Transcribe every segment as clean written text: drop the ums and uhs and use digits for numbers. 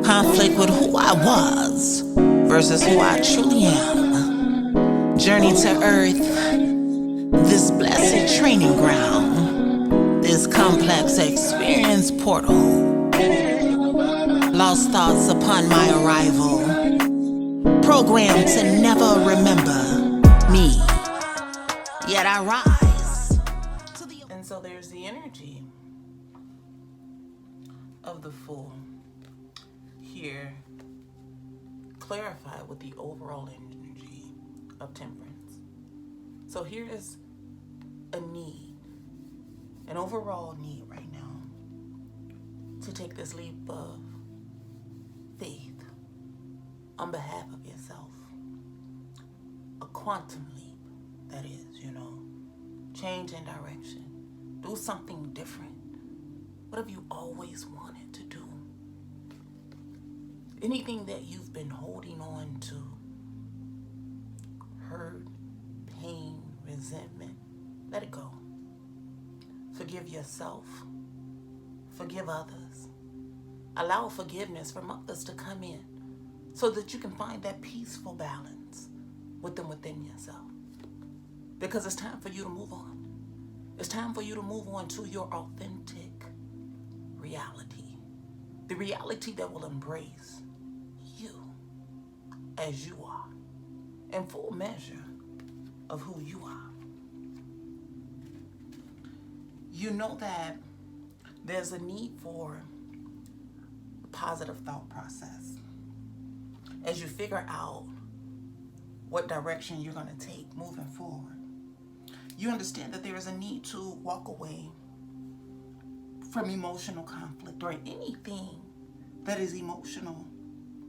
Conflict with who I was versus who I truly am. Journey to earth, this blessed training ground, this complex experience portal. Lost thoughts upon my arrival, programmed to never remember me, yet I rise. And so there's the energy of the Fool here, clarified with the overall energy of Temperance. So here is a need, an overall need right now, to take this leap of faith on behalf of yourself. A quantum leap, that is, change in direction. Do something different. What have you always wanted to do? Anything that you've been holding on to, hurt, pain, resentment, let it go. Forgive yourself. Forgive others. Allow forgiveness from others to come in so that you can find that peaceful balance within yourself. Because it's time for you to move on. It's time for you to move on to your authentic reality. The reality that will embrace you as you are, in full measure of who you are. You know that there's a need for a positive thought process as you figure out what direction you're going to take moving forward. You understand that there is a need to walk away from emotional conflict or anything that is emotional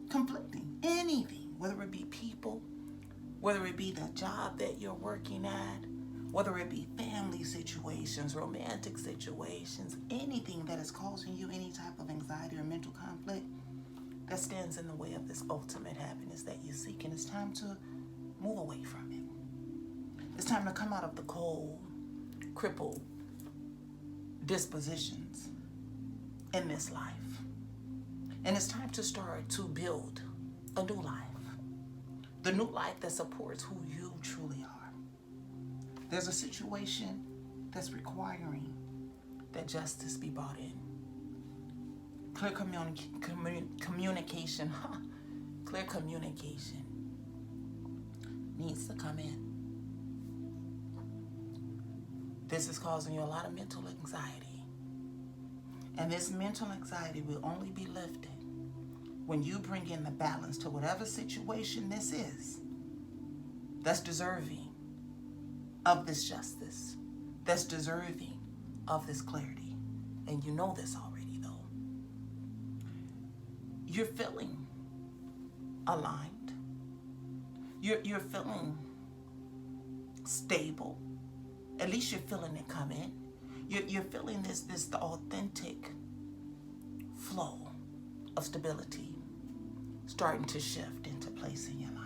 conflicting. Anything, whether it be people, whether it be the job that you're working at, whether it be family situations, romantic situations, anything that is causing you any type of anxiety or mental conflict that stands in the way of this ultimate happiness that you seek. And it's time to move away from it. It's time to come out of the cold, crippled dispositions in this life. And it's time to start to build a new life. The new life that supports who you truly are. There's a situation that's requiring that justice be brought in. Clear communication, clear communication needs to come in. This is causing you a lot of mental anxiety. And this mental anxiety will only be lifted when you bring in the balance to whatever situation this is that's deserving of this justice, that's deserving of this clarity. And you know this already, though. You're feeling aligned. You're feeling stable. At least you're feeling it come in. You're feeling this the authentic flow of stability starting to shift into place in your life.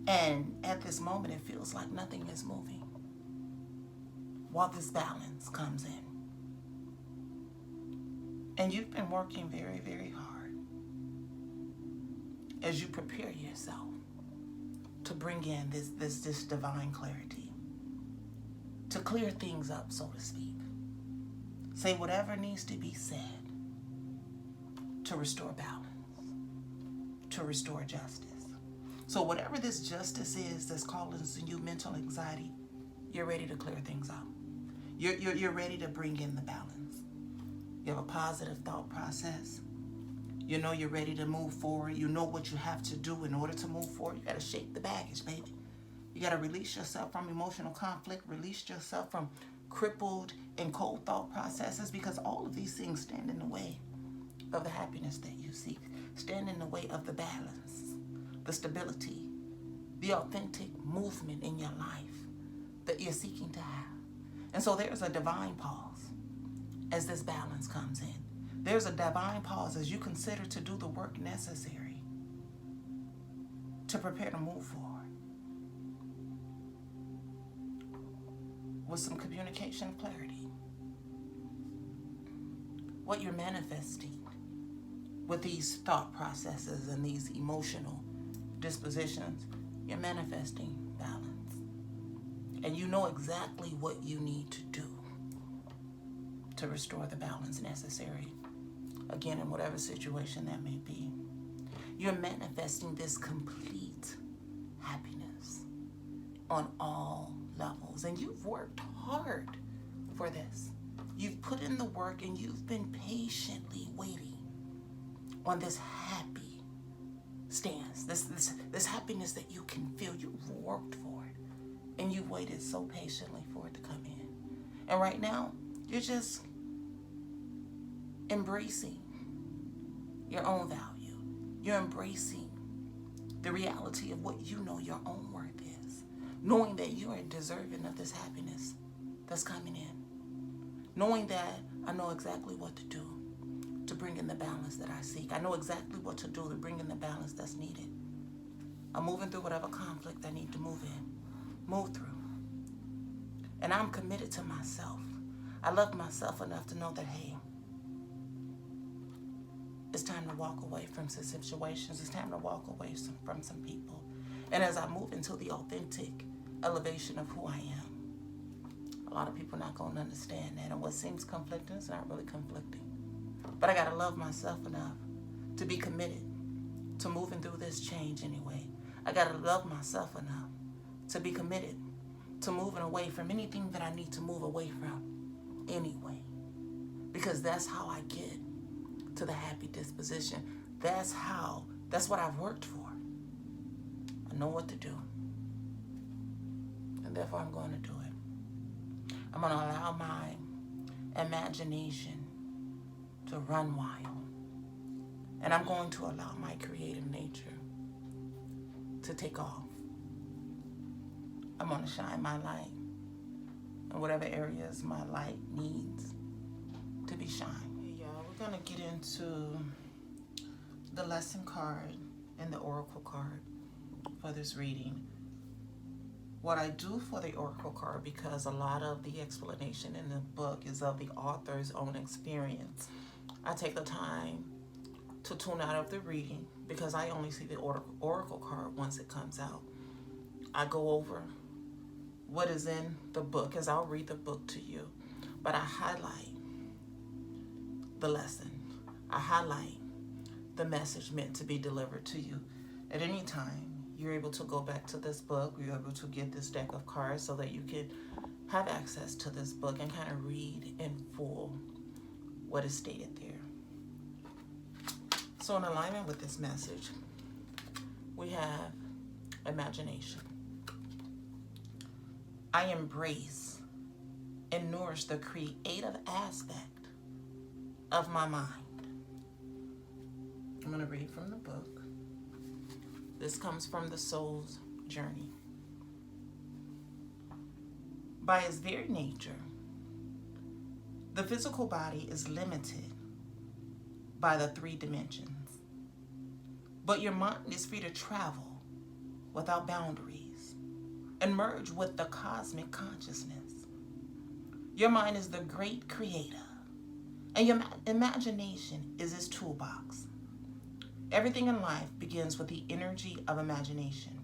And at this moment, it feels like nothing is moving while this balance comes in. And you've been working very, very hard as you prepare yourself to bring in this divine clarity, to clear things up, so to speak. Say whatever needs to be said to restore balance, to restore justice. So whatever this justice is that's causing you mental anxiety, you're ready to clear things up. You're ready to bring in the balance. You have a positive thought process. You know you're ready to move forward. You know what you have to do in order to move forward. You got to shake the baggage, baby. You got to release yourself from emotional conflict, release yourself from crippled and cold thought processes, because all of these things stand in the way of the happiness that you seek, stand in the way of the balance, the stability, the authentic movement in your life that you're seeking to have. And so there's a divine pause as this balance comes in. There's a divine pause as you consider to do the work necessary to prepare to move forward with some communication of clarity. What you're manifesting with these thought processes and these emotional dispositions, you're manifesting balance. And you know exactly what you need to do to restore the balance necessary, again, in whatever situation that may be. You're manifesting this complete happiness on all levels. And you've worked hard for this. You've put in the work and you've been patiently waiting on this happy stance, this happiness that you can feel. You've worked for it and you've waited so patiently for it to come in. And right now, you're just embracing your own value. You're embracing the reality of what you know your own worth is, knowing that you are deserving of this happiness that's coming in, knowing that I know exactly what to do to bring in the balance that I seek. I know exactly what to do to bring in the balance that's needed. I'm moving through whatever conflict I need to move through. And I'm committed to myself. I love myself enough to know that, hey, it's time to walk away from some situations. It's time to walk away from some people. And as I move into the authentic elevation of who I am, a lot of people are not going to understand that. And what seems conflicting is not really conflicting. But I got to love myself enough to be committed to moving through this change anyway. I got to love myself enough to be committed to moving away from anything that I need to move away from anyway. Because that's how I get to the happy disposition. That's what I've worked for. I know what to do. And therefore I'm going to do it. I'm going to allow my imagination to run wild. And I'm going to allow my creative nature to take off. I'm going to shine my light in whatever areas my light needs to be shined. We're going to get into the lesson card and the oracle card for this reading. What I do for the oracle card, because a lot of the explanation in the book is of the author's own experience, I take the time to tune out of the reading because I only see the oracle card once it comes out. I go over what is in the book as I'll read the book to you, but I highlight the lesson. I highlight the message meant to be delivered to you. At any time, you're able to go back to this book. You're able to get this deck of cards so that you can have access to this book and kind of read in full what is stated there. So in alignment with this message, we have imagination. I embrace and nourish the creative aspect of my mind. I'm going to read from the book. This comes from The Soul's Journey. By its very nature, the physical body is limited by the 3 dimensions. But your mind is free to travel without boundaries and merge with the cosmic consciousness. Your mind is the great creator, and your imagination is its toolbox. Everything in life begins with the energy of imagination.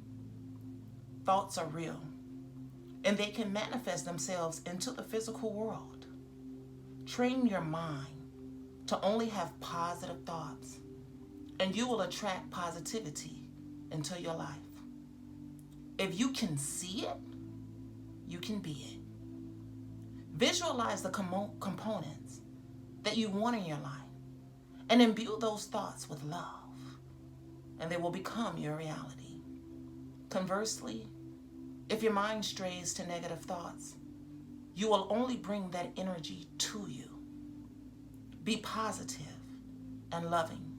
Thoughts are real, and they can manifest themselves into the physical world. Train your mind to only have positive thoughts, and you will attract positivity into your life. If you can see it, you can be it. Visualize the components that you want in your life and imbue those thoughts with love, and they will become your reality. Conversely, if your mind strays to negative thoughts, you will only bring that energy to you. Be positive and loving.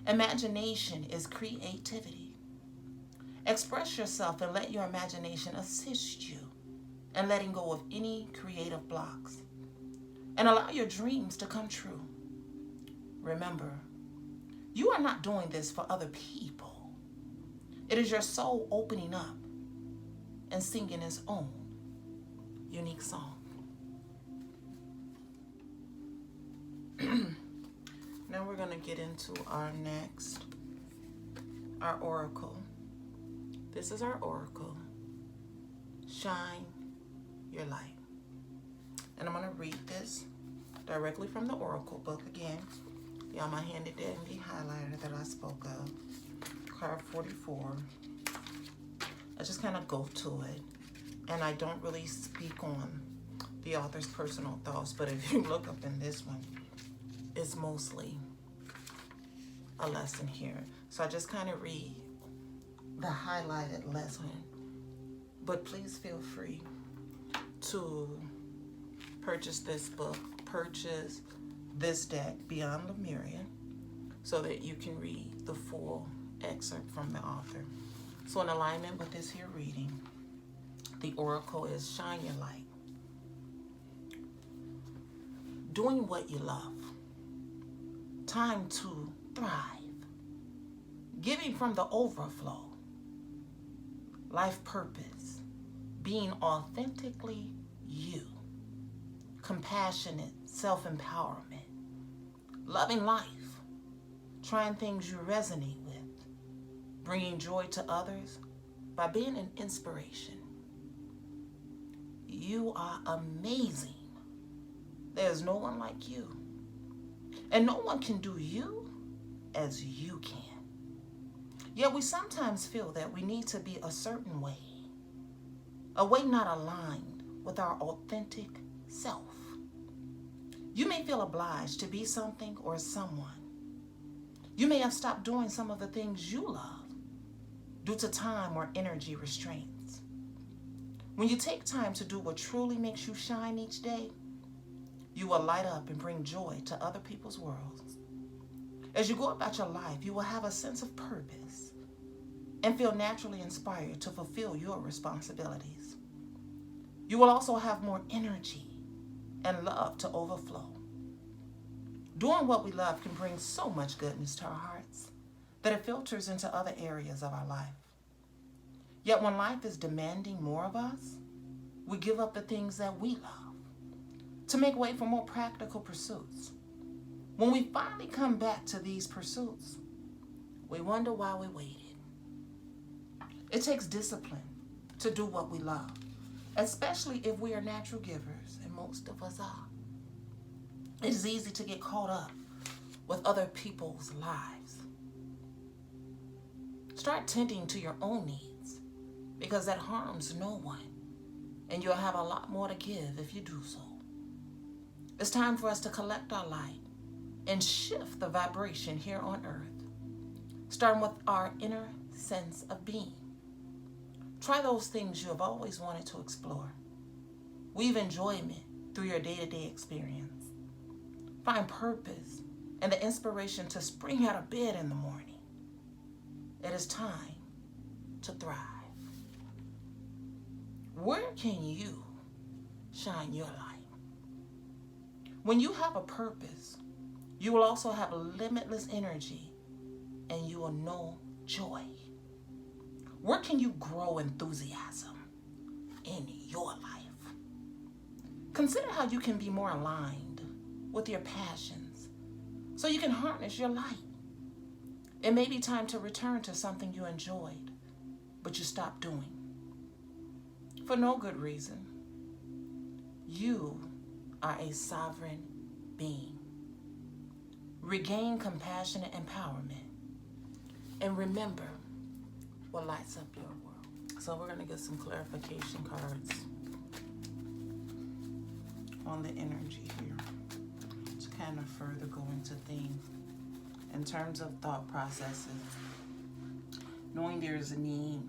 Imagination is creativity. Express yourself and let your imagination assist you in letting go of any creative blocks, and allow your dreams to come true. Remember, you are not doing this for other people. It is your soul opening up and singing its own unique song. Now we're going to get into our oracle. This is our oracle. Shine your light. And I'm going to read this directly from the oracle book again. Y'all, my handy dandy highlighter that I spoke of. Card 44. I just kind of go to it. And I don't really speak on the author's personal thoughts. But if you look up in this one, it's mostly a lesson here. So I just kind of read the highlighted lesson. But please feel free to purchase this book, purchase this deck, Beyond Lemuria, so that you can read the full excerpt from the author. So in alignment with this here reading, the oracle is shine your light. Doing what you love. Time to thrive. Giving from the overflow. Life purpose. Being authentically you. Compassionate self-empowerment. Loving life. Trying things you resonate with. Bringing joy to others by being an inspiration. You are amazing. There's no one like you. And no one can do you as you can. Yet we sometimes feel that we need to be a certain way. A way not aligned with our authentic self. You may feel obliged to be something or someone. You may have stopped doing some of the things you love due to time or energy restraints. When you take time to do what truly makes you shine each day, you will light up and bring joy to other people's worlds. As you go about your life, you will have a sense of purpose and feel naturally inspired to fulfill your responsibilities. You will also have more energy and love to overflow. Doing what we love can bring so much goodness to our hearts that it filters into other areas of our life. Yet when life is demanding more of us, we give up the things that we love to make way for more practical pursuits. When we finally come back to these pursuits, we wonder why we waited. It takes discipline to do what we love, especially if we are natural givers, and most of us are. It is easy to get caught up with other people's lives. Start tending to your own needs, because that harms no one, and you'll have a lot more to give if you do so. It's time for us to collect our light and shift the vibration here on earth, starting with our inner sense of being. Try those things you have always wanted to explore. Weave enjoyment through your day-to-day experience. Find purpose and the inspiration to spring out of bed in the morning. It is time to thrive. Where can you shine your light? When you have a purpose, you will also have limitless energy and you will know joy. Where can you grow enthusiasm in your life? Consider how you can be more aligned with your passions so you can harness your light. It may be time to return to something you enjoyed, but you stopped doing for no good reason. You are a sovereign being. Regain compassionate empowerment and remember what lights up your world. So we're going to get some clarification cards on the energy here to kind of further go into things in terms of thought processes. Knowing there is a need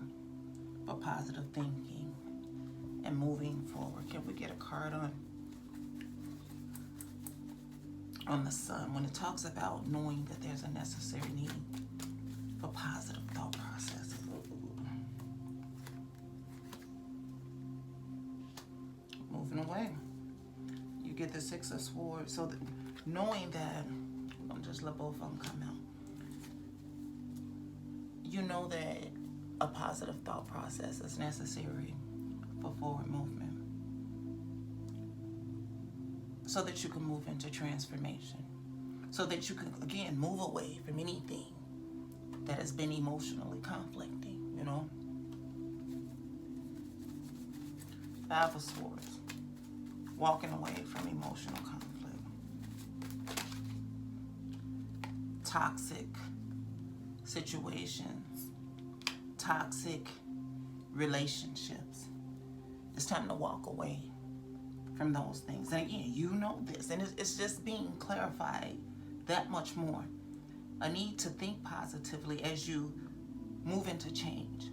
for positive thinking and moving forward. Can we get a card on the sun when it talks about knowing that there's a necessary need for positive thought processes? Moving away. You get the Six of Swords. So knowing that, I'm just let both of them come out. You know that a positive thought process is necessary for forward movement so that you can move into transformation, so that you can, again, move away from anything that has been emotionally conflicting, you know. Five of Swords, walking away from emotional conflict. Toxic situations, toxic relationships. It's time to walk away from those things. And again, you know this, and it's just being clarified that much more. A need to think positively as you move into change.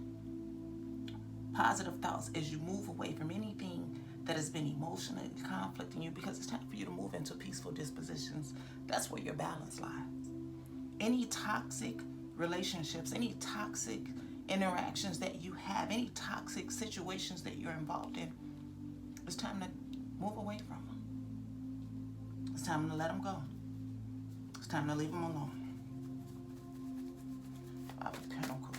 Positive thoughts as you move away from anything that has been emotionally conflicting you, because it's time for you to move into peaceful dispositions. That's where your balance lies. Any toxic relationships, any toxic interactions that you have, any toxic situations that you're involved in, it's time to move away from them. It's time to let them go. It's time to leave them alone. Five of Pentacles.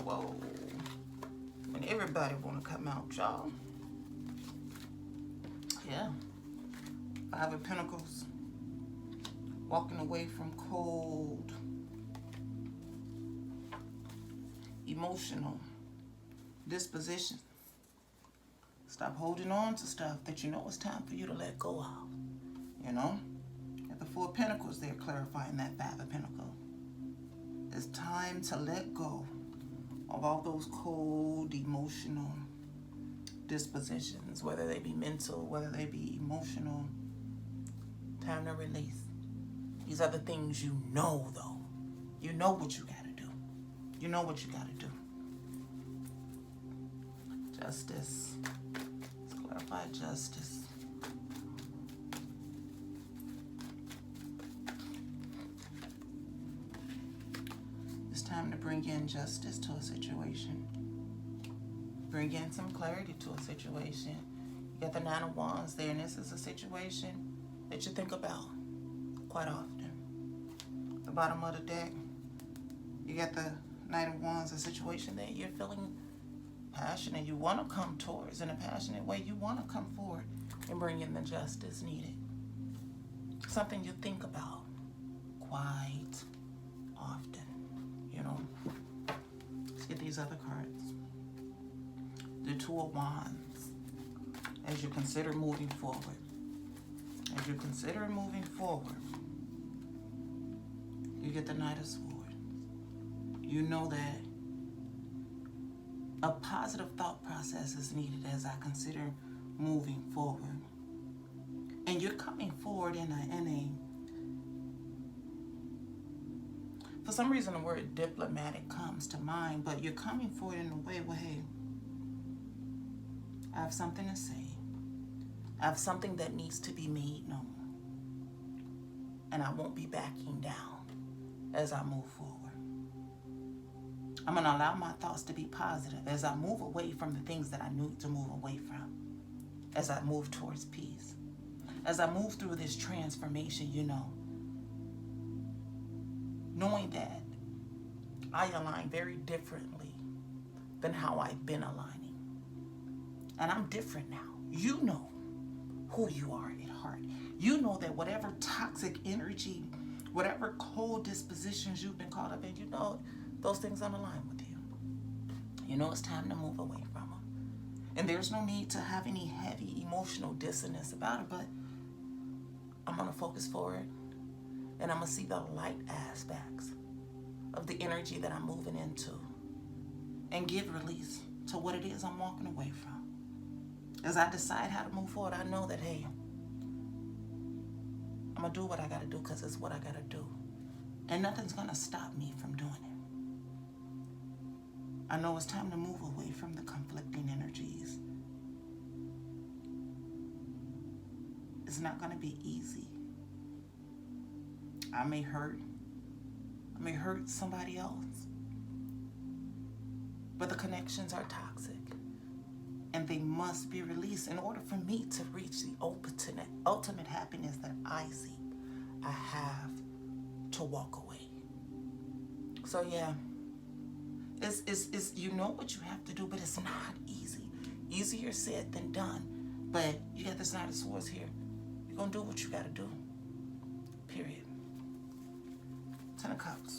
Whoa. When everybody want to come out, y'all. Yeah. Five of Pentacles. Walking away from cold, emotional disposition. Stop holding on to stuff that you know it's time for you to let go of. You know? At the Four of Pentacles, they're clarifying that Five of Pentacles. It's time to let go of all those cold, emotional dispositions, whether they be mental, whether they be emotional. Time to release. These are the things you know, though. You know what you gotta do. You know what you gotta do. Justice. Let's clarify justice. It's time to bring in justice to a situation. Bring in some clarity to a situation. You got the Nine of Wands there, and this is a situation that you think about quite often. The bottom of the deck, you got the Knight of Wands, a situation that you're feeling passionate. You want to come towards in a passionate way. You want to come forward and bring in the justice needed. Something you think about quite often, you know. Let's get these other cards. The Two of Wands. As you consider moving forward. As you consider moving forward, you get the Knight of Swords. You know that a positive thought process is needed as I consider moving forward. And you're coming forward in a for some reason the word diplomatic comes to mind, but you're coming forward in a way where, hey, I have something to say. I have something that needs to be made known. And I won't be backing down as I move forward. I'm going to allow my thoughts to be positive as I move away from the things that I need to move away from. As I move towards peace. As I move through this transformation, you know. Knowing that I align very differently than how I've been aligning. And I'm different now. You know who you are at heart. You know that whatever toxic energy, whatever cold dispositions you've been caught up in, you know those things don't align with you. You know it's time to move away from them. And there's no need to have any heavy emotional dissonance about it, but I'm going to focus forward and I'm going to see the light aspects of the energy that I'm moving into and give release to what it is I'm walking away from. As I decide how to move forward, I know that, hey, I'm going to do what I got to do because it's what I got to do. And nothing's going to stop me from doing it. I know it's time to move away from the conflicting energies. It's not going to be easy. I may hurt somebody else. But the connections are toxic. And they must be released in order for me to reach the ultimate happiness that I seek. I have to walk away. So yeah, it's you know what you have to do, but it's not easy. Easier said than done. But you got this Knight of Swords here. You're gonna do what you gotta do. Period. Ten of Cups.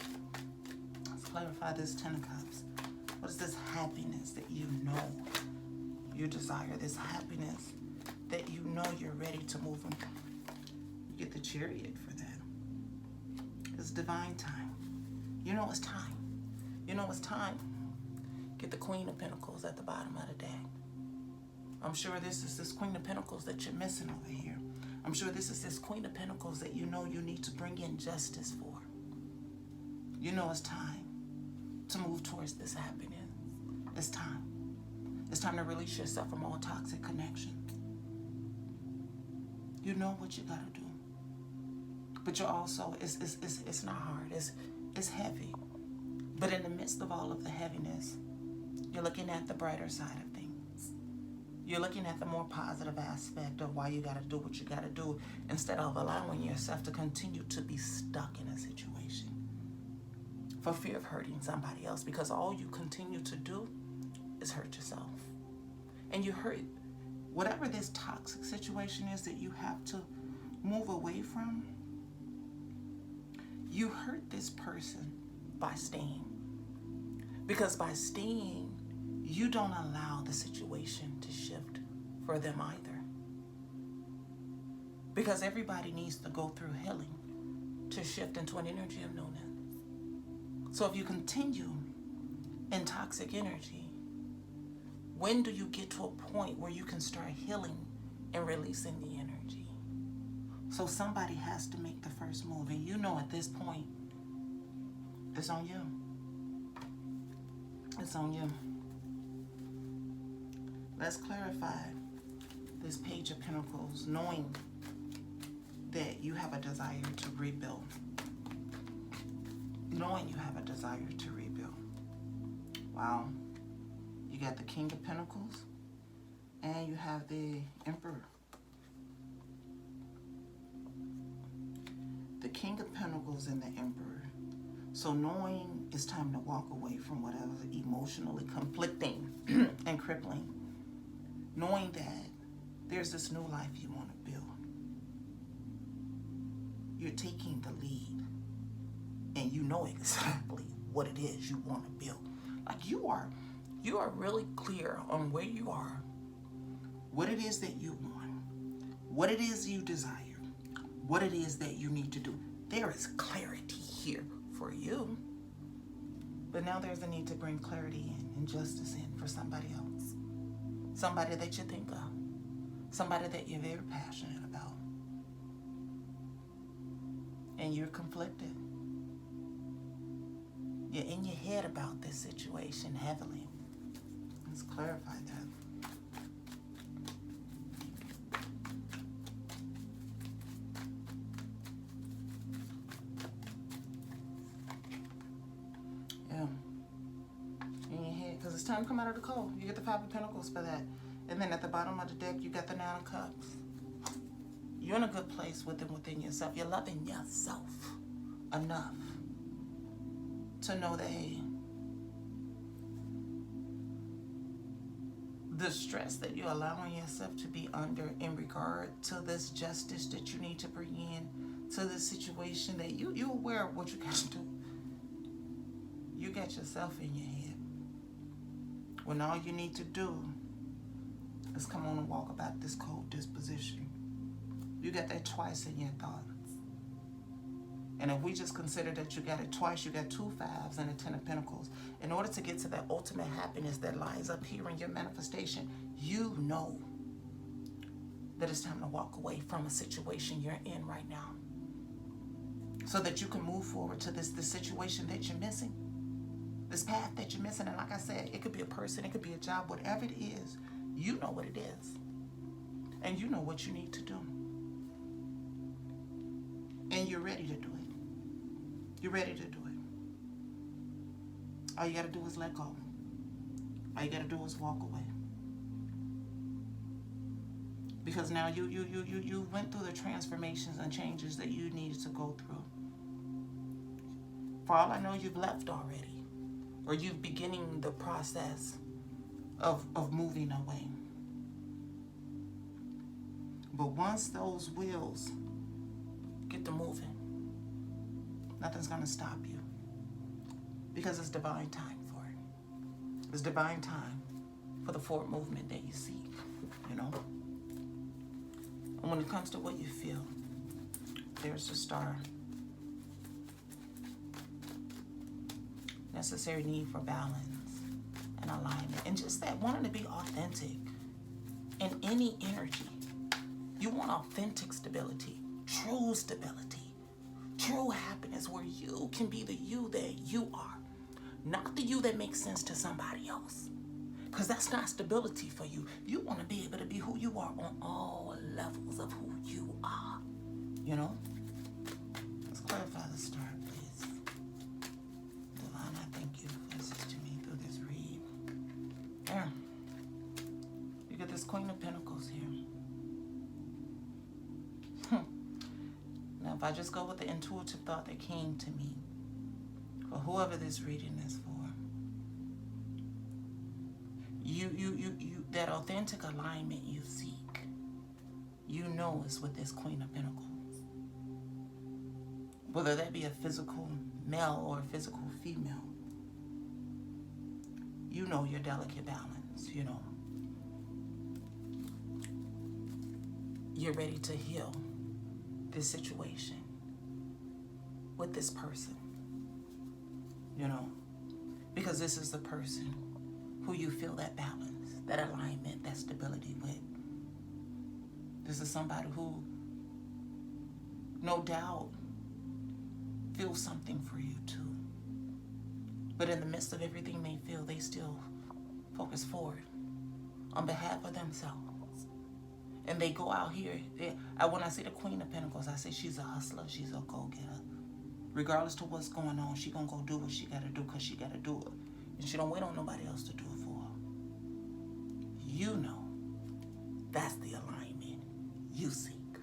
Let's clarify this Ten of Cups. What is this happiness that you know you desire? This happiness that you know you're ready to move on. You get the Chariot for that. It's divine time. You know it's time. You know it's time. Get the Queen of Pentacles at the bottom of the deck. I'm sure this is this Queen of Pentacles that you're missing over here. I'm sure this is this Queen of Pentacles that you know you need to bring in justice for. You know it's time to move towards this happiness. It's time. It's time to release yourself from all toxic connection. You know what you gotta do. But you're also, it's not hard, it's heavy. But in the midst of all of the heaviness, you're looking at the brighter side of things. You're looking at the more positive aspect of why you gotta do what you gotta do instead of allowing yourself to continue to be stuck in a situation for fear of hurting somebody else, because all you continue to do is hurt yourself. And you hurt whatever this toxic situation is that you have to move away from. You hurt this person by staying. Because by staying, you don't allow the situation to shift for them either. Because everybody needs to go through healing to shift into an energy of newness. So if you continue in toxic energy, when do you get to a point where you can start healing and releasing the energy? So somebody has to make the first move. And you know at this point, it's on you. It's on you. Let's clarify this Page of Pentacles, knowing that you have a desire to rebuild. Knowing you have a desire to rebuild. Wow. You got the King of Pentacles and you have the Emperor. The King of Pentacles and the Emperor. So knowing it's time to walk away from whatever emotionally conflicting and crippling. Knowing that there's this new life you want to build. You're taking the lead. And you know exactly what it is you want to build. Like you are really clear on where you are, what it is that you want, what it is you desire, what it is that you need to do. There is clarity here for you. But now there's a need to bring clarity in and justice in for somebody else. Somebody that you think of. Somebody that you're very passionate about. And you're conflicted. You're in your head about this situation heavily. Let's clarify that. Yeah. In your head, because it's time to come out of the cold. You get the Five of Pentacles for that. And then at the bottom of the deck, you got the Nine of Cups. You're in a good place within yourself. You're loving yourself enough to know that, hey, the stress that you're allowing yourself to be under in regard to this justice that you need to bring in to this situation, that you're aware of what you got to do. You got yourself in your head. When all you need to do is come on and walk about this cold disposition. You got that twice in your thoughts. And if we just consider that you got it twice, you got 2 5s and a 10 of Pentacles. In order to get to that ultimate happiness that lies up here in your manifestation, you know that it's time to walk away from a situation you're in right now. So that you can move forward to this situation that you're missing. This path that you're missing. And like I said, it could be a person, it could be a job, whatever it is, you know what it is. And you know what you need to do. And you're ready to do it. You're ready to do it. All you got to do is let go. All you got to do is walk away. Because now you went through the transformations and changes that you needed to go through. For all I know, you've left already, or you're beginning the process of moving away. But once those wheels get to moving, nothing's going to stop you, because it's divine time for it. It's divine time for the forward movement that you seek, you know. And when it comes to what you feel, there's the star. Necessary need for balance and alignment, and just that wanting to be authentic in any energy. You want authentic stability, true happiness, where you can be the you that you are, not the you that makes sense to somebody else, because that's not stability for you. You want to be able to be who you are on all levels of who you are, you know. Let's clarify the start, please. Divine, I thank you for assisting me through this read. There. You get this Queen of Pentacles here. Now, if I just go with the intuitive thought that came to me, for whoever this reading is for, you that authentic alignment you seek, you know, is with this Queen of Pentacles. Whether that be a physical male or a physical female, you know your delicate balance, you know. You're ready to heal this situation with this person, you know, because this is the person who you feel that balance, that alignment, that stability with. This is somebody who, no doubt, feels something for you too. But in the midst of everything they feel, they still focus forward on behalf of themselves. And they go out here. When I say the Queen of Pentacles, I say she's a hustler. She's a go-getter. Regardless to what's going on, she gonna go do what she gotta do because she gotta do it. And she don't wait on nobody else to do it for her. You know, that's the alignment you seek.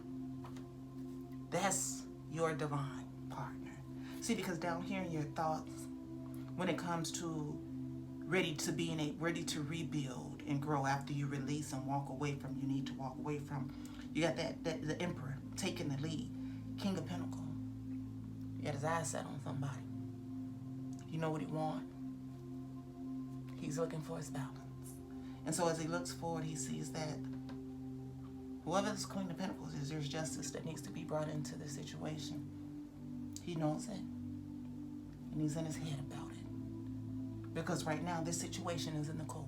That's your divine partner. See, because down here in your thoughts, when it comes to ready to rebuild and grow after you release and walk away from, you need to walk away from. You got that the Emperor taking the lead, King of Pentacles. He got his eyes set on somebody. You know what he wants? He's looking for his balance. And so as he looks forward, he sees that whoever this Queen of Pentacles is, there's justice that needs to be brought into the situation. He knows it. And he's in his head about it. Because right now, this situation is in the cold.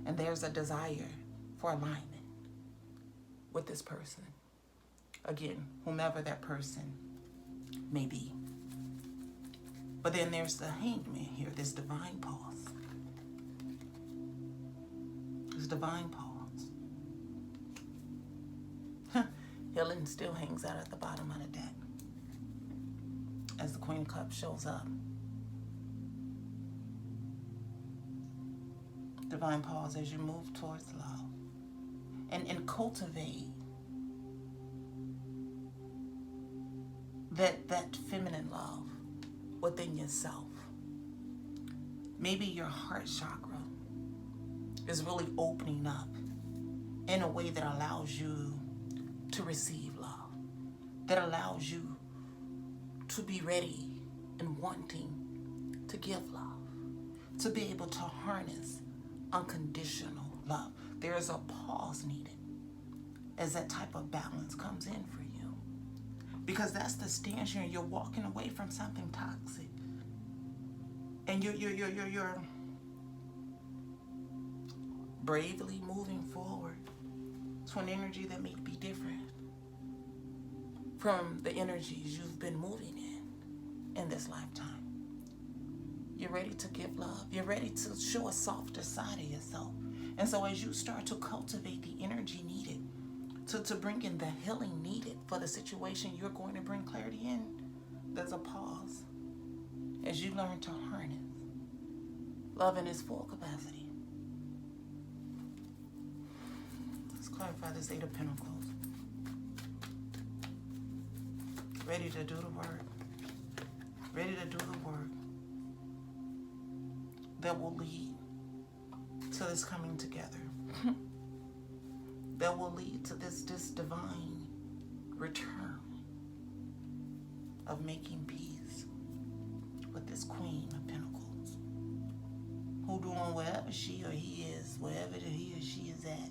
And there's a desire for alignment with this person. Again, whomever that person may be. But then there's the Hanged Man here, this divine pause. This divine pause. Healing still hangs out at the bottom of the deck as the Queen of Cups shows up. Divine pause as you move towards love and cultivate that feminine love within yourself. Maybe your heart chakra is really opening up in a way that allows you to receive love, that allows you to be ready and wanting to give love, to be able to harness unconditional love. There is a pause needed as that type of balance comes in for you. Because that's the stance you're walking away from something toxic. And you're bravely moving forward to an energy that may be different from the energies you've been moving in this lifetime. You're ready to give love. You're ready to show a softer side of yourself. And so as you start to cultivate the energy needed to bring in the healing needed for the situation you're going to bring clarity in, there's a pause as you learn to harness love in its full capacity. Let's clarify this Eight of Pentacles. Ready to do the work. ready to do the work that will lead to this coming together, that will lead to this divine return of making peace with this Queen of Pentacles, who doing wherever she or he is, wherever he or she is at,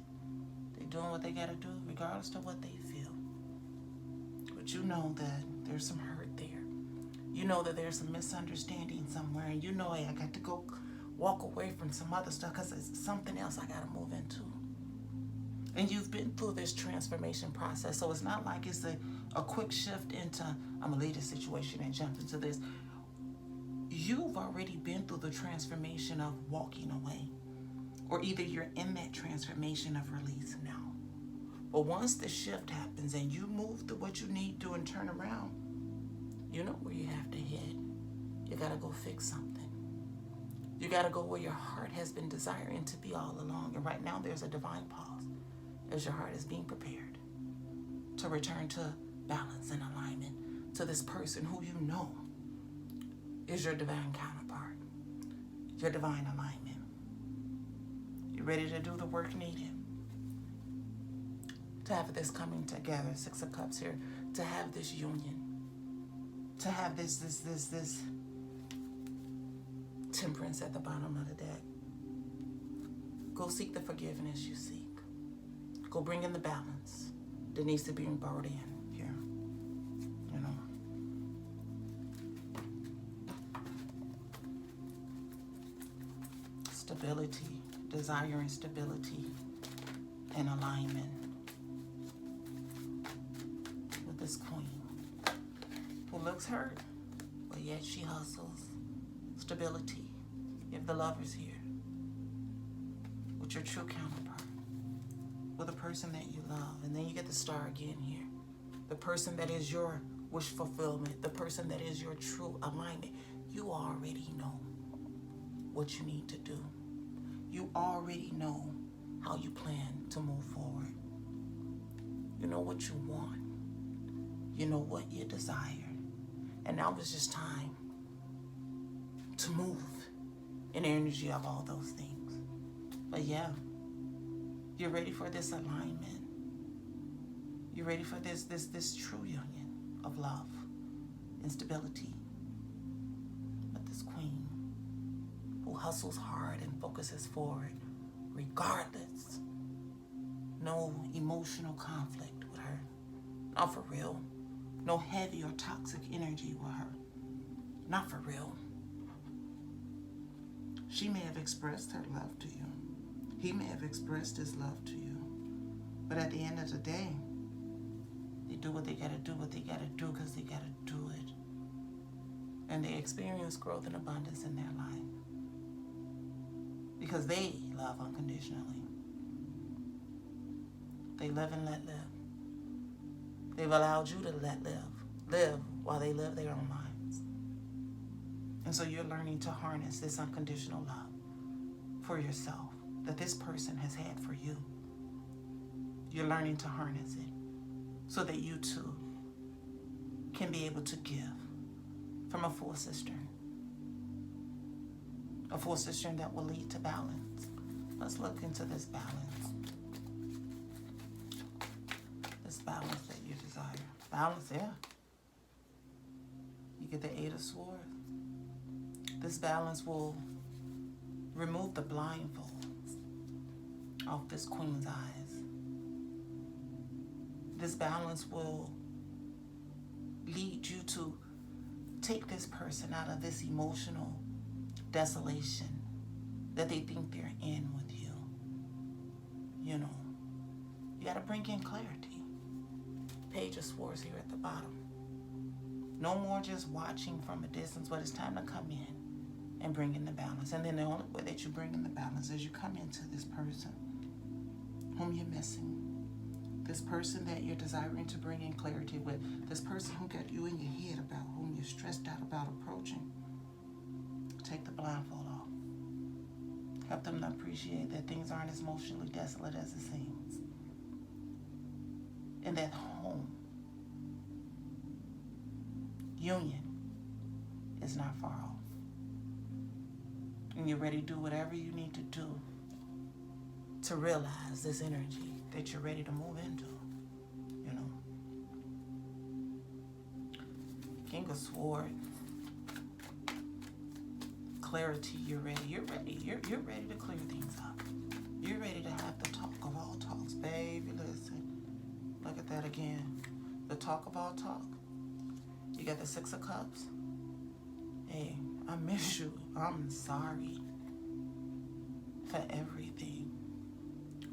they're doing what they gotta do regardless of what they feel. But you know that there's some hurt there. You know that there's some misunderstanding somewhere, and you know, hey, I got to go walk away from some other stuff because it's something else I got to move into. And you've been through this transformation process, so it's not like it's a quick shift into, I'm going to leave this situation and jump into this. You've already been through the transformation of walking away, or either you're in that transformation of release now. But once the shift happens and you move to what you need to and turn around, you know where you have to head. You got to go fix something. You got to go where your heart has been desiring to be all along. And right now there's a divine pause as your heart is being prepared to return to balance and alignment to this person who you know is your divine counterpart, your divine alignment. You ready to do the work needed to have this coming together? Six of Cups here, to have this union, to have this Temperance at the bottom of the deck. Go seek the forgiveness you seek. Go bring in the balance that needs to be brought in here. You know. Stability, desiring stability and alignment with this Queen who looks hurt, but yet she hustles. Stability. You have the Lovers here with your true counterpart, with a person that you love. And then you get the Star again here. The person that is your wish fulfillment, the person that is your true alignment. You already know what you need to do. You already know how you plan to move forward. You know what you want. You know what you desire. And now it's just time to move in the energy of all those things. But yeah, you're ready for this alignment. You're ready for this true union of love and stability with this Queen who hustles hard and focuses forward regardless. No emotional conflict with her. Not for real. No heavy or toxic energy with her. Not for real. She may have expressed her love to you. He may have expressed his love to you. But at the end of the day, they do what they gotta do because they gotta do it. And they experience growth and abundance in their life. Because they love unconditionally. They live and let live. They've allowed you to let live while they live their own lives. And so you're learning to harness this unconditional love for yourself that this person has had for you. You're learning to harness it so that you too can be able to give from a full cistern. A full cistern that will lead to balance. Let's look into this balance. This balance that you desire. Balance, yeah. You get the Eight of Swords. This balance will remove the blindfolds off this Queen's eyes. This balance will lead you to take this person out of this emotional desolation that they think they're in with you. You know, you got to bring in clarity. Page of Swords here at the bottom. No more just watching from a distance, but it's time to come in and bring in the balance. And then the only way that you bring in the balance is you come into this person whom you're missing. This person that you're desiring to bring in clarity with. This person who got you in your head about, whom you're stressed out about approaching. Take the blindfold off. Help them to appreciate that things aren't as emotionally desolate as it seems. And that home union is not far off. And you're ready to do whatever you need to do to realize this energy that you're ready to move into, you know. King of Swords. Clarity, you're ready. You're ready. You're ready to clear things up. You're ready to have the talk of all talks. Baby, listen. Look at that again. The talk of all talk. You got the Six of Cups. Hey, I miss you. I'm sorry for everything.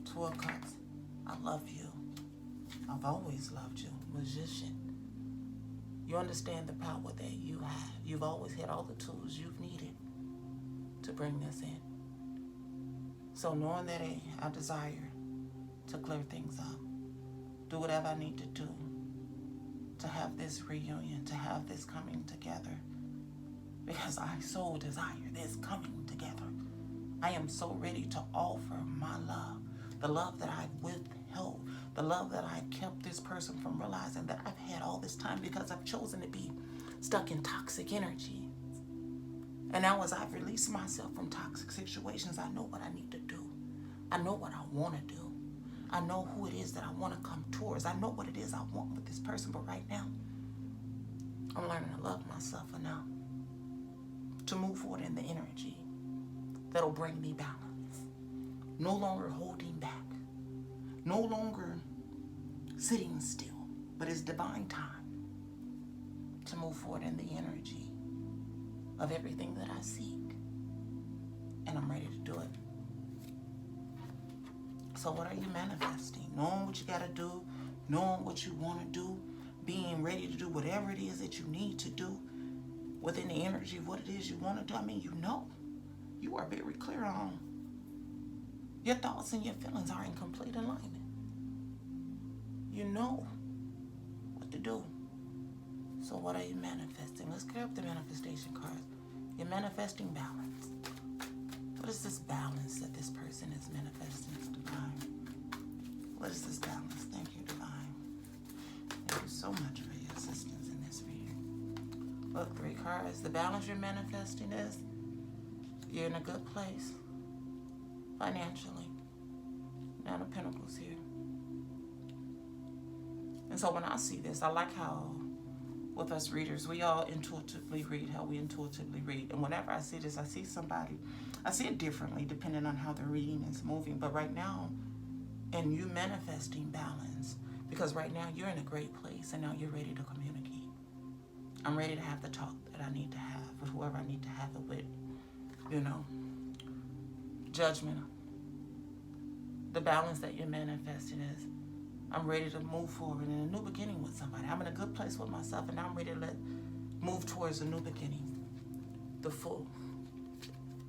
Two of Cups. I love you. I've always loved you. Magician. You understand the power that you have. You've always had all the tools you've needed to bring this in. So knowing that I desire to clear things up, do whatever I need to do to have this reunion, to have this coming together, because I so desire this coming together. I am so ready to offer my love, the love that I've withheld, the love that I've kept this person from realizing that I've had all this time because I've chosen to be stuck in toxic energy. And now as I've released myself from toxic situations, I know what I need to do. I know what I want to do. I know who it is that I want to come towards. I know what it is I want with this person. But right now, I'm learning to love myself enough to move forward in the energy that'll bring me balance. No longer holding back. No longer sitting still. But it's divine time to move forward in the energy of everything that I seek. And I'm ready to do it. So what are you manifesting? Knowing what you got to do, knowing what you want to do, being ready to do whatever it is that you need to do within the energy of what it is you want to do. I mean, you know. You are very clear on your thoughts and your feelings are in complete alignment. You know what to do. So what are you manifesting? Let's clear up the manifestation cards. You're manifesting balance. What is this balance that this person is manifesting? It's divine. What is this balance? Thank you, divine. Thank you so much for your assistance in this reading. Look, 3 cards. The balance you're manifesting is you're in a good place financially. Nine of Pentacles here. And so when I see this, I like how with us readers, we all intuitively read how we intuitively read. And whenever I see this, I see somebody, I see it differently depending on how the reading is moving. But right now, and you manifesting balance, because right now you're in a great place and now you're ready to communicate. I'm ready to have the talk that I need to have with whoever I need to have it with, you know. Judgment. The balance that you're manifesting is, I'm ready to move forward in a new beginning with somebody. I'm in a good place with myself, and now I'm ready to move towards a new beginning. The Fool.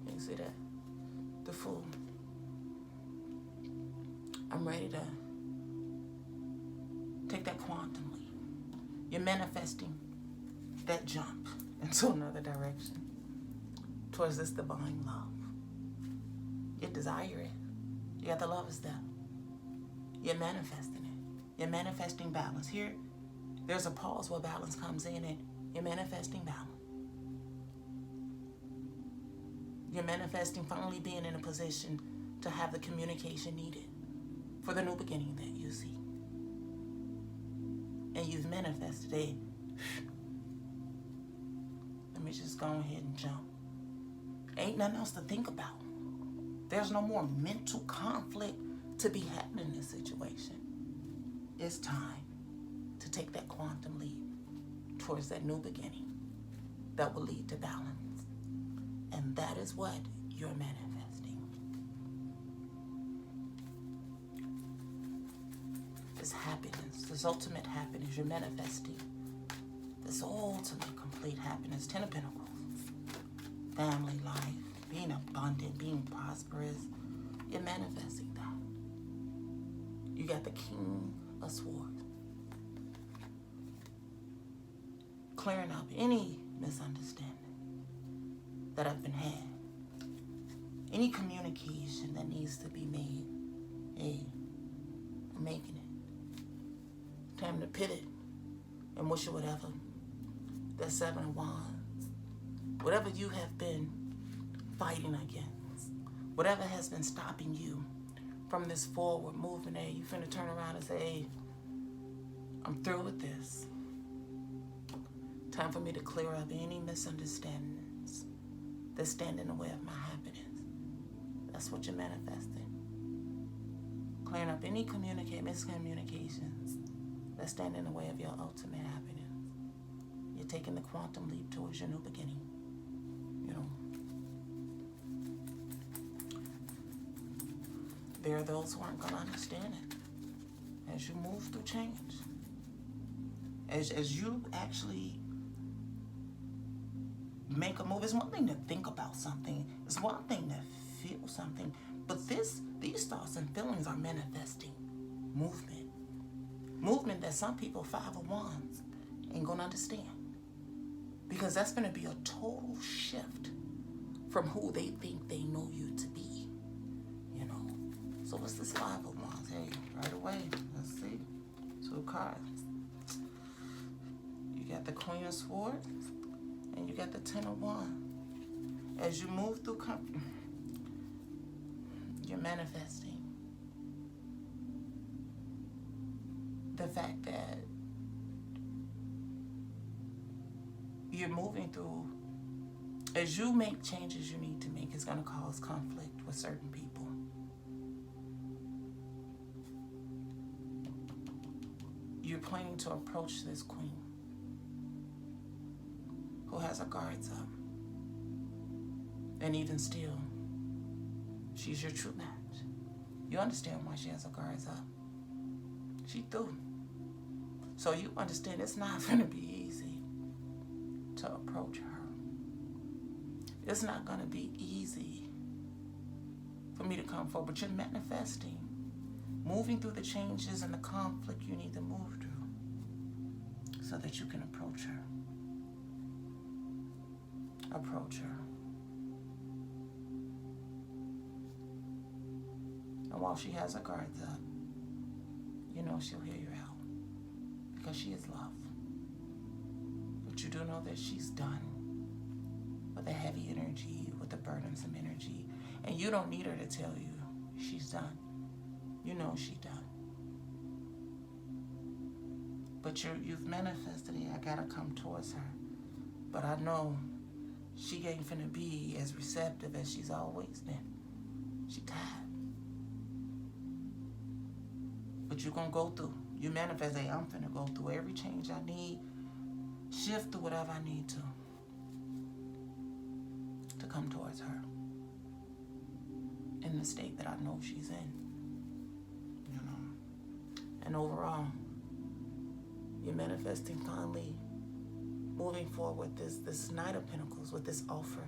You see that? The Fool. I'm ready to take that quantum leap. You're manifesting that jump into another direction towards this divine love. You desire it. You got the love step. You're manifesting it. You're manifesting balance. Here, there's a pause where balance comes in, and you're manifesting balance. You're manifesting finally being in a position to have the communication needed for the new beginning that you see. And you've manifested it. Let me just go ahead and jump. Ain't nothing else to think about. There's no more mental conflict to be happening in this situation. It's time to take that quantum leap towards that new beginning that will lead to balance. And that is what you're manifesting. This happiness, this ultimate happiness, you're manifesting this ultimate complete happiness. 10 of Pentacles. Family life, being abundant, being prosperous. You're manifesting that. You got the King of Swords. Clearing up any misunderstanding that have been had. Any communication that needs to be made. Hey, I'm making it. Time to pivot and wish it whatever. That 7 of Wands. whatever you have been fighting against, whatever has been stopping you from this forward movement, you finna turn around and say, hey, I'm through with this. Time for me to clear up any misunderstandings that stand in the way of my happiness. That's what you're manifesting. Clearing up any miscommunications that stand in the way of your ultimate happiness. You're taking the quantum leap towards your new beginning. You know, there are those who aren't gonna understand it as you move through change. As you actually make a move. It's one thing to think about something. It's one thing to feel something. But these thoughts and feelings are manifesting movement. Movement that some people, 5 of Wands, ain't gonna understand. Because that's gonna be a total shift from who they think they know you to be. You know. So what's this 5 of Wands? Hey, right away. Let's see. 2 cards. You got the Queen of Swords. And you got the 10 of Wands. As you move through you're manifesting the fact that you're moving through, as you make changes you need to make, it's going to cause conflict with certain people. You're planning to approach this queen who has her guards up. And even still, she's your true match. You understand why she has her guards up. She through. So you understand it's not going to be easy to approach her. It's not going to be easy for me to come forward, but you're manifesting, moving through the changes and the conflict you need to move through so that you can approach her. Approach her. And while she has her guards up, you know she'll hear you out because she is love. But you do know that she's done with the heavy energy, with the burdensome energy. And you don't need her to tell you she's done. You know she's done. But you've manifested it. I gotta come towards her. But I know she ain't finna be as receptive as she's always been. She tired. But you're gonna go through. You manifest, hey, I'm finna go through every change I need, shift through whatever I need to come towards her in the state that I know she's in. You know. And overall, you're manifesting finally moving forward with this Knight of Pentacles, with this offer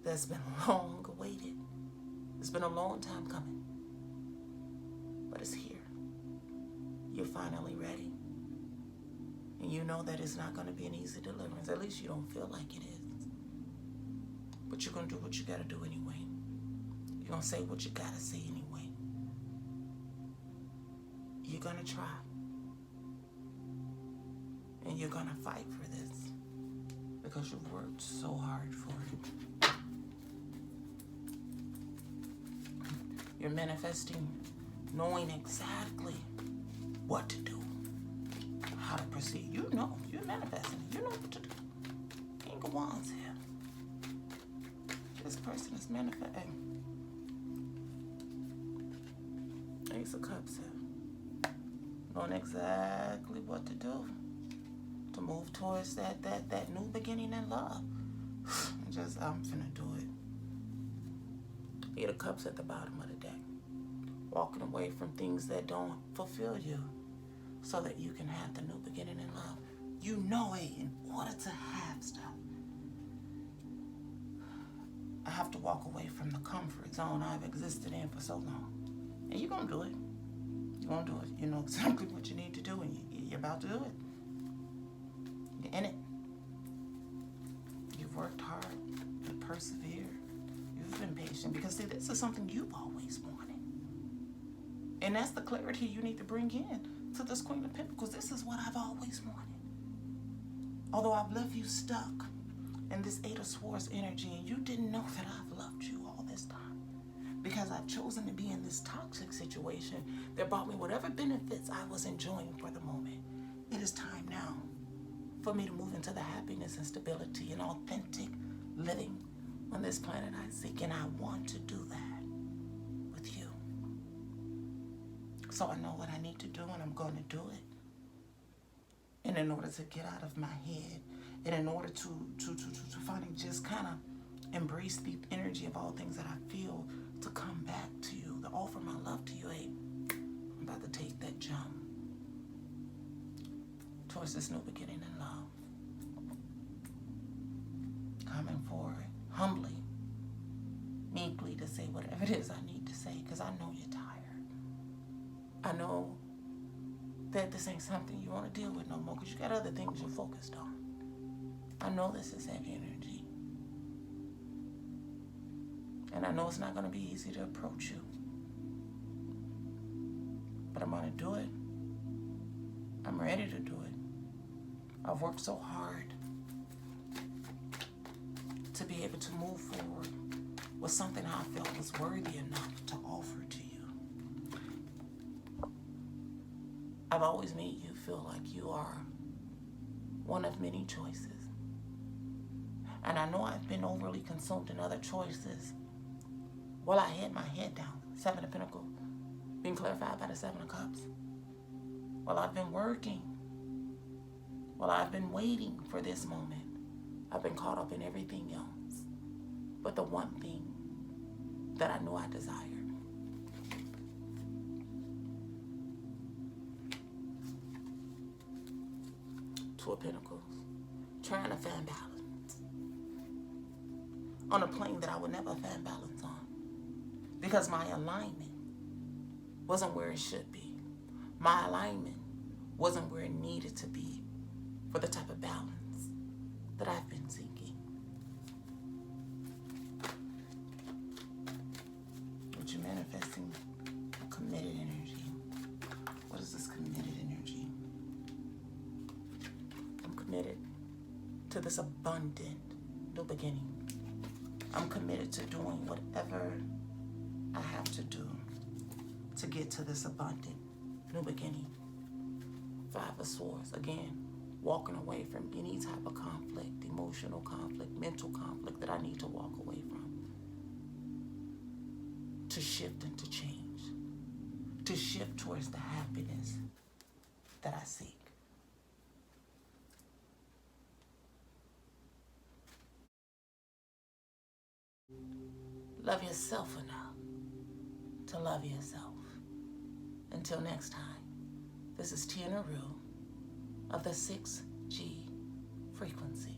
that's been long awaited. It's been a long time coming, but it's here. You're finally ready. And you know that it's not going to be an easy deliverance. At least you don't feel like it is. But you're going to do what you got to do anyway. You're going to say what you got to say anyway. You're going to try. And you're going to fight for this because you've worked so hard for it. You're manifesting, knowing exactly what to do, how to proceed. You know, you're manifesting. You know what to do. King of Wands here. This person is manifesting. Ace of Cups here. Knowing exactly what to do to move towards that new beginning in love. I'm finna do it. Eight of Cups at the bottom of the deck. Walking away from things that don't fulfill you so that you can have the new beginning in love. You know it. In order to have stuff, I have to walk away from the comfort zone I've existed in for so long. And you're going to do it. You're going to do it. You know exactly what you need to do, and you're about to do it. You're in it. You've worked hard. You've persevered. You've been patient. Because, see, this is something you've always wanted. And that's the clarity you need to bring in to this Queen of Pentacles. This is what I've always wanted. Although I've left you stuck and this Eight of Swords energy, and you didn't know that I've loved you all this time because I've chosen to be in this toxic situation that brought me whatever benefits I was enjoying for the moment. It is time now for me to move into the happiness and stability and authentic living on this planet I seek, and I want to do that with you. So I know what I need to do, and I'm going to do it. And in order to get out of my head, and in order to finally just kind of embrace the energy of all things that I feel, to come back to you, to offer my love to you, hey, I'm about to take that jump towards this new beginning in love. Coming forward, humbly, meekly, to say whatever it is I need to say, because I know you're tired. I know that this ain't something you want to deal with no more, because you got other things you're focused on. I know this is heavy energy. And I know it's not going to be easy to approach you. But I'm going to do it. I'm ready to do it. I've worked so hard to be able to move forward with something I felt was worthy enough to offer to you. I've always made you feel like you are one of many choices. And I know I've been overly consumed in other choices. Well, I had my head down. Seven of Pentacles being clarified by the Seven of Cups. Well, I've been working. Well, I've been waiting for this moment. I've been caught up in everything else but the one thing that I knew I desired. Two of Pentacles. Trying to find balance on a plane that I would never find balance on, because my alignment wasn't where it should be. My alignment wasn't where it needed to be for the type of balance that I've been seeking. What you're manifesting, committed energy. What is this committed energy? I'm committed to this abundant new beginning. I'm committed to doing whatever I have to do to get to this abundant new beginning. Five of Swords, again, walking away from any type of conflict, emotional conflict, mental conflict that I need to walk away from, to shift and to change, to shift towards the happiness that I seek. Love yourself enough to love yourself. Until next time, this is Tia Naru of the 6G frequency.